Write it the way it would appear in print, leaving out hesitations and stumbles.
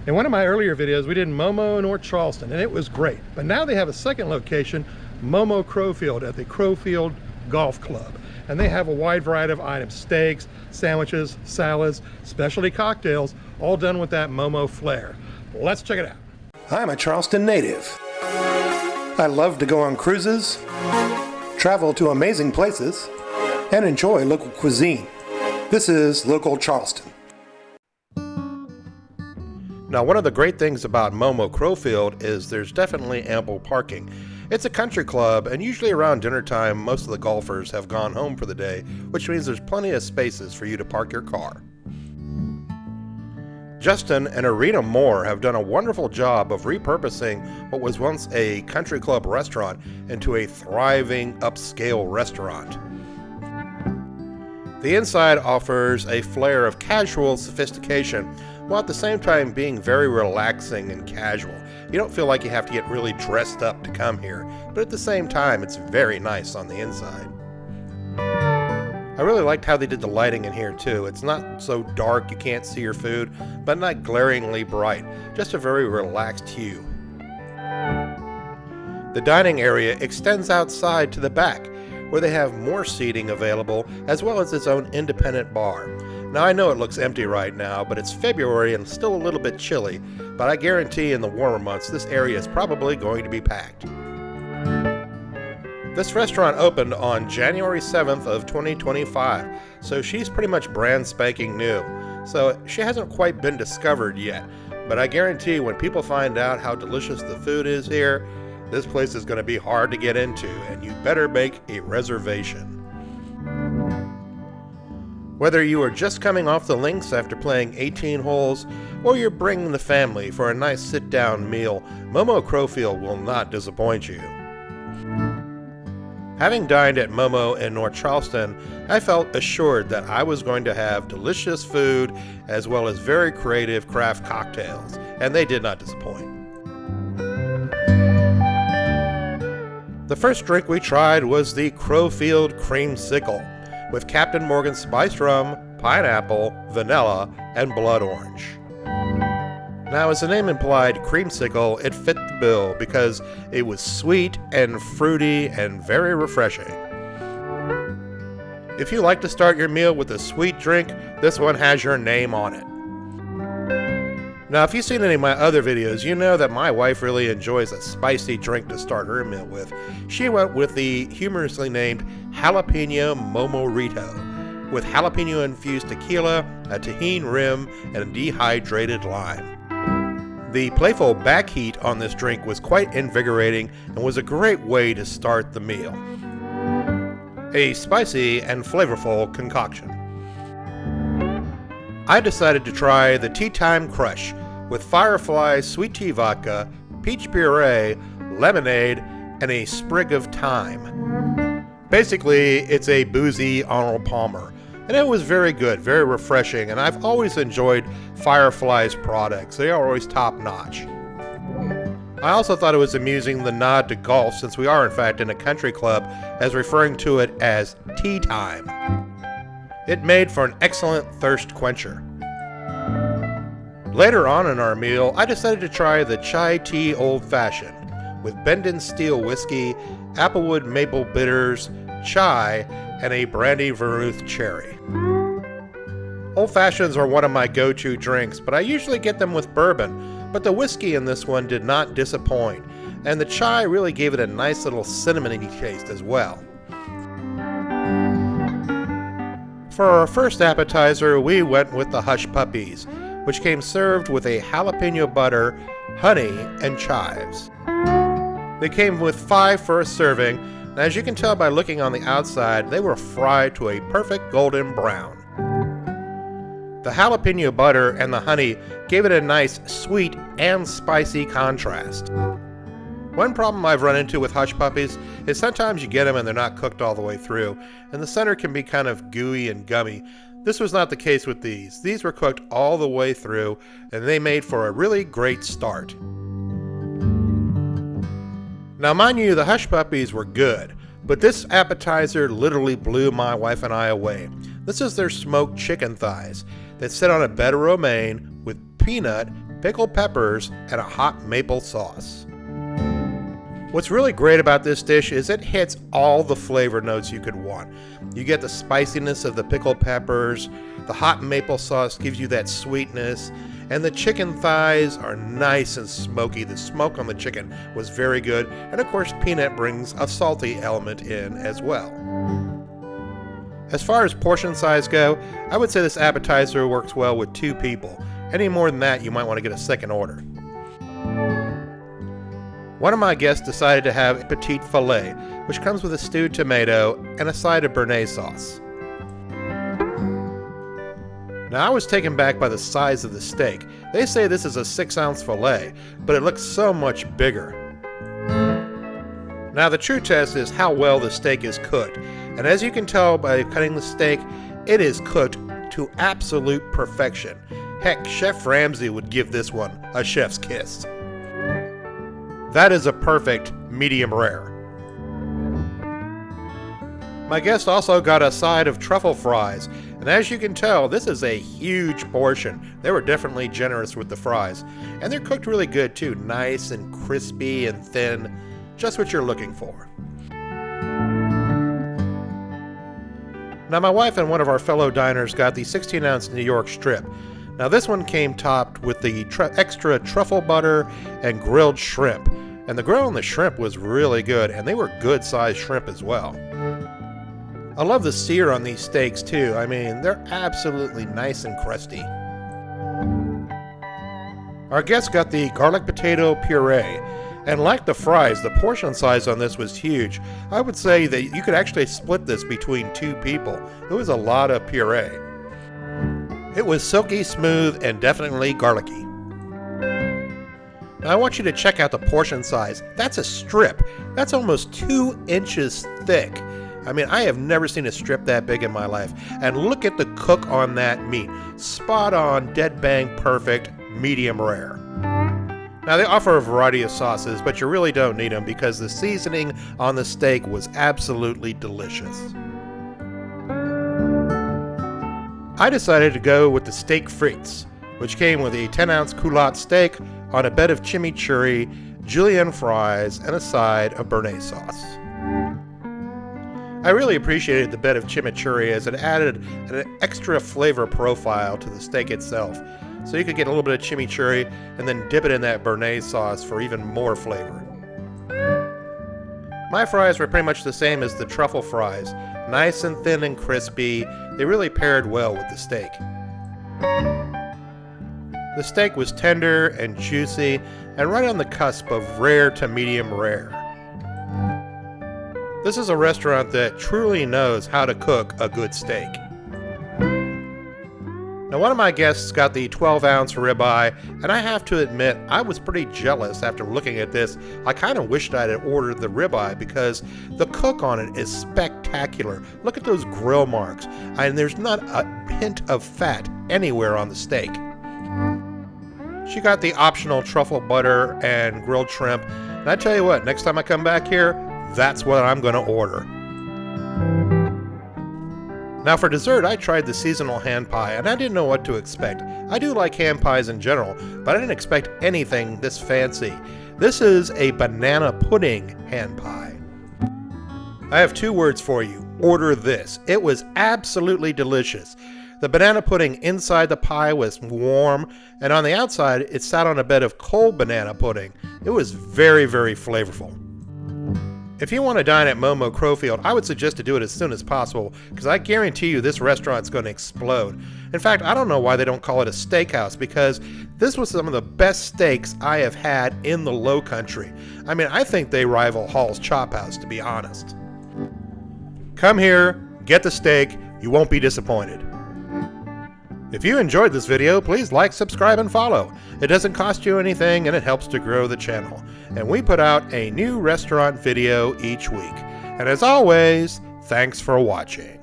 In one of my earlier videos, we did Momo North Charleston, and it was great. But now they have a second location, Momo Crowfield, at the Crowfield Golf Club. And they have a wide variety of items: steaks, sandwiches, salads, specialty cocktails, all done with that Momo flair. Let's check it out. I'm a Charleston native. I love to go on cruises, travel to amazing places, and enjoy local cuisine. This is Local Charleston. Now, one of the great things about Momo Crowfield is there's definitely ample parking. It's a country club, and usually around dinner time, most of the golfers have gone home for the day, which means there's plenty of spaces for you to park your car. Justin and Arena Moore have done a wonderful job of repurposing what was once a country club restaurant into a thriving upscale restaurant. The inside offers a flair of casual sophistication, while at the same time being very relaxing and casual. You don't feel like you have to get really dressed up to come here, but at the same time, it's very nice on the inside. I really liked how they did the lighting in here too. It's not so dark you can't see your food, but not glaringly bright, just a very relaxed hue. The dining area extends outside to the back, where they have more seating available, as well as its own independent bar. Now, I know it looks empty right now, but it's February and still a little bit chilly, but I guarantee in the warmer months this area is probably going to be packed. This restaurant opened on January 7th of 2025, so she's pretty much brand spanking new. So she hasn't quite been discovered yet, but I guarantee when people find out how delicious the food is here, this place is going to be hard to get into, and you better make a reservation. Whether you are just coming off the links after playing 18 holes, or you're bringing the family for a nice sit-down meal, Momo Crowfield will not disappoint you. Having dined at Momo in North Charleston, I felt assured that I was going to have delicious food as well as very creative craft cocktails, and they did not disappoint. The first drink we tried was the Crowfield Creamsicle, with Captain Morgan spiced rum, pineapple, vanilla, and blood orange. Now, as the name implied, creamsicle, it fit the bill because it was sweet and fruity and very refreshing. If you like to start your meal with a sweet drink, this one has your name on it. Now, if you've seen any of my other videos, you know that my wife really enjoys a spicy drink to start her meal with. She went with the humorously named Jalapeno Momorito, with jalapeno-infused tequila, a tahini rim, and a dehydrated lime. The playful backheat on this drink was quite invigorating and was a great way to start the meal. A spicy and flavorful concoction. I decided to try the Tea Time Crush with Firefly sweet tea vodka, peach puree, lemonade, and a sprig of thyme. Basically, it's a boozy Arnold Palmer, and it was very good, very refreshing, and I've always enjoyed Firefly's products. They are always top-notch. I also thought it was amusing the nod to golf, since we are in fact in a country club, as referring to it as tea time. It made for an excellent thirst quencher. Later on in our meal, I decided to try the Chai Tea Old Fashioned with Bendon Steel Whiskey, Applewood Maple Bitters, chai, and a brandy vermouth cherry. Old Fashions are one of my go-to drinks, but I usually get them with bourbon, but the whiskey in this one did not disappoint, and the chai really gave it a nice little cinnamony taste as well. For our first appetizer, we went with the Hush Puppies, which came served with a jalapeno butter, honey, and chives. They came with 5 for a serving, and as you can tell by looking on the outside, they were fried to a perfect golden brown. The jalapeno butter and the honey gave it a nice sweet and spicy contrast. One problem I've run into with Hush Puppies is sometimes you get them and they're not cooked all the way through, and the center can be kind of gooey and gummy. This was not the case with these. These were cooked all the way through, and they made for a really great start. Now, mind you, the Hush Puppies were good, but this appetizer literally blew my wife and I away. This is their smoked chicken thighs that sit on a bed of romaine with peanut, pickled peppers, and a hot maple sauce. What's really great about this dish is it hits all the flavor notes you could want. You get the spiciness of the pickled peppers, the hot maple sauce gives you that sweetness, and the chicken thighs are nice and smoky. The smoke on the chicken was very good, and of course peanut brings a salty element in as well. As far as portion size go, I would say this appetizer works well with 2 people. Any more than that, you might want to get a second order. One of my guests decided to have petite filet, which comes with a stewed tomato and a side of béarnaise sauce. Now I was taken back by the size of the steak. They say this is a 6-ounce filet, but it looks so much bigger. Now the true test is how well the steak is cooked, and as you can tell by cutting the steak, it is cooked to absolute perfection. Heck, Chef Ramsay would give this one a chef's kiss. That is a perfect medium rare. My guest also got a side of truffle fries, and as you can tell, this is a huge portion. They were definitely generous with the fries, and they're cooked really good too, nice and crispy and thin, just what you're looking for. Now my wife and one of our fellow diners got the 16-ounce New York strip. Now this one came topped with the extra truffle butter and grilled shrimp. And the grill on the shrimp was really good, and they were good sized shrimp as well. I love the sear on these steaks too. I mean, they're absolutely nice and crusty. Our guest got the garlic potato puree, and like the fries, the portion size on this was huge. I would say that you could actually split this between 2 people. It was a lot of puree. It was silky smooth and definitely garlicky. Now I want you to check out the portion size. That's a strip. That's almost 2 inches thick. I mean, I have never seen a strip that big in my life. And look at the cook on that meat. Spot on, dead bang perfect, medium rare. Now they offer a variety of sauces, but you really don't need them because the seasoning on the steak was absolutely delicious. I decided to go with the steak frites, which came with a 10-ounce culotte steak on a bed of chimichurri, julienne fries, and a side of béarnaise sauce. I really appreciated the bed of chimichurri as it added an extra flavor profile to the steak itself. So you could get a little bit of chimichurri and then dip it in that béarnaise sauce for even more flavor. My fries were pretty much the same as the truffle fries, nice and thin and crispy. They really paired well with the steak. The steak was tender and juicy and right on the cusp of rare to medium rare. This is a restaurant that truly knows how to cook a good steak. Now one of my guests got the 12-ounce ribeye, and I have to admit I was pretty jealous after looking at this. I kind of wished I had ordered the ribeye because the cook on it is spectacular. Look at those grill marks, and there's not a hint of fat anywhere on the steak. She got the optional truffle butter and grilled shrimp, and I tell you what, next time I come back here, that's what I'm going to order. Now for dessert, I tried the seasonal hand pie, and I didn't know what to expect. I do like hand pies in general, but I didn't expect anything this fancy. This is a banana pudding hand pie. I have 2 words for you. Order this. It was absolutely delicious. The banana pudding inside the pie was warm, and on the outside, it sat on a bed of cold banana pudding. It was very, very flavorful. If you want to dine at Momo Crowfield, I would suggest to do it as soon as possible, because I guarantee you this restaurant's going to explode. In fact, I don't know why they don't call it a steakhouse, because this was some of the best steaks I have had in the Low Country. I mean, I think they rival Hall's Chop House, to be honest. Come here, get the steak, you won't be disappointed. If you enjoyed this video, please like, subscribe, and follow. It doesn't cost you anything, and it helps to grow the channel. And we put out a new restaurant video each week. And as always, thanks for watching.